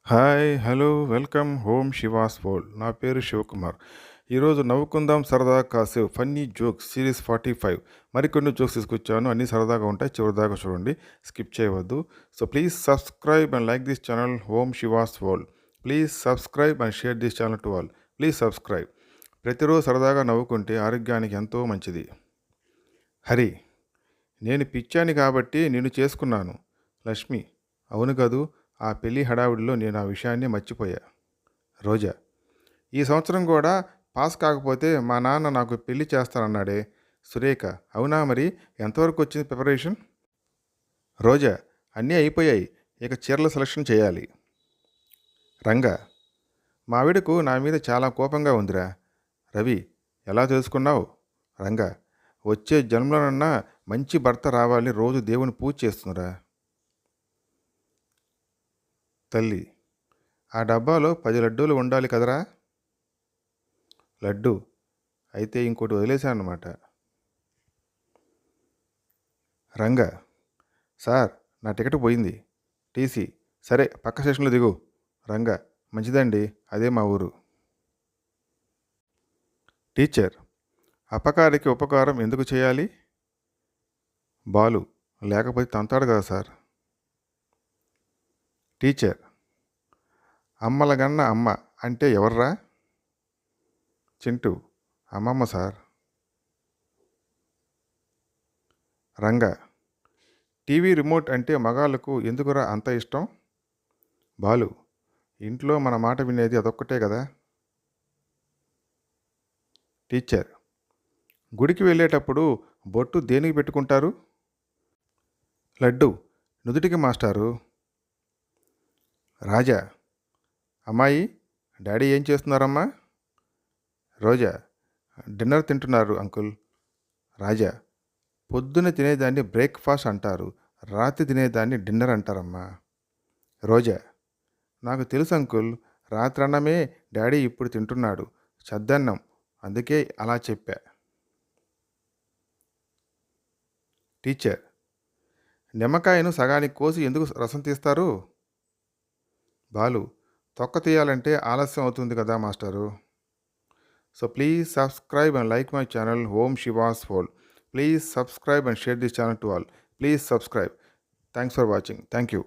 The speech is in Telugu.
Hi! Hello! Welcome home she was world. నా పేరు శివకుమార్. ఈరోజు నవ్వుకుందాం సరదాగా కాసేపు ఫన్నీ జోక్స్ సిరీస్ 45 మరికొన్ని జోక్స్ తీసుకొచ్చాను. అన్నీ సరదాగా ఉంటాయి. చివరిదాకా చూడండి. స్కిప్ చేయవద్దు. So please subscribe and like this channel home she was world. Please subscribe and share this channel to all. Please subscribe. ప్రతిరోజు సరదాగా నవ్వుకుంటే ఆరోగ్యానికి ఎంతో మంచిది. హరి: నేను పిచ్చాని కాబట్టి నిన్ను చేసుకున్నాను. లక్ష్మి: అవును కదూ, ఆ పెళ్లి హడావిడిలో నేను ఆ విషయాన్ని మర్చిపోయా. రోజా: ఈ సంవత్సరం కూడా పాస్ కాకపోతే మా నాన్న నాకు పెళ్లి చేస్తానన్నాడే. సురేఖ: అవునా, మరి ఎంతవరకు వచ్చింది ప్రిపరేషన్? రోజా: అన్నీ అయిపోయాయి, ఇక చీరల సెలక్షన్ చేయాలి. రంగా: మా ఆవిడకు నా మీద చాలా కోపంగా ఉందిరా. రవి: ఎలా తెలుసుకున్నావు? రంగా: వచ్చే జన్మలోనన్నా మంచి భర్త రావాలని రోజు దేవుని పూజ చేస్తున్నరా. తల్లి: ఆ డబ్బాలో 10 లడ్డూలు ఉండాలి కదరా. లడ్డు: అయితే ఇంకోటి వదిలేశానమాట. రంగా: సార్, నా టికెట్ పోయింది. టీసీ: సరే, పక్క స్టేషన్లో దిగు. రంగా: మంచిదండి, అదే మా ఊరు. టీచర్: అపకారికి ఉపకారం ఎందుకు చేయాలి? బాలు: లేకపోతే తంతాడు కదా సార్. టీచర్: అమ్మలగన్న అమ్మ అంటే ఎవర్రా? చింటూ: అమ్మమ్మ సార్. రంగా: టీవీ రిమోట్ అంటే మగాళ్ళకు ఎందుకురా అంత ఇష్టం? బాలు: ఇంట్లో మన మాట వినేది అదొక్కటే కదా. టీచర్: గుడికి వెళ్ళేటప్పుడు బొట్టు దేనికి పెట్టుకుంటారు? లడ్డు: నుదుటికి మాస్టారు. రాజా: అమ్మాయి, డాడీ ఏం చేస్తున్నారమ్మా? రోజా: డిన్నర్ తింటున్నారు అంకుల్. రాజా: పొద్దున తినేదాన్ని బ్రేక్ఫాస్ట్ అంటారు, రాత్రి తినేదాన్ని డిన్నర్ అంటారమ్మా. రోజా: నాకు తెలుసు అంకుల్, రాత్రి అన్నమే డాడీ ఇప్పుడు తింటున్నాడు, చద్దన్నం, అందుకే అలా చెప్పా. టీచర్: నిమ్మకాయను సగానికి కోసి ఎందుకు రసం తీస్తారు? బాలు: తొక్క తీయాలంటే ఆలస్యం అవుతుంది కదా master. So please subscribe and like my channel home she was world. Please subscribe and share this channel to all. Please subscribe. Thanks for watching. Thank you.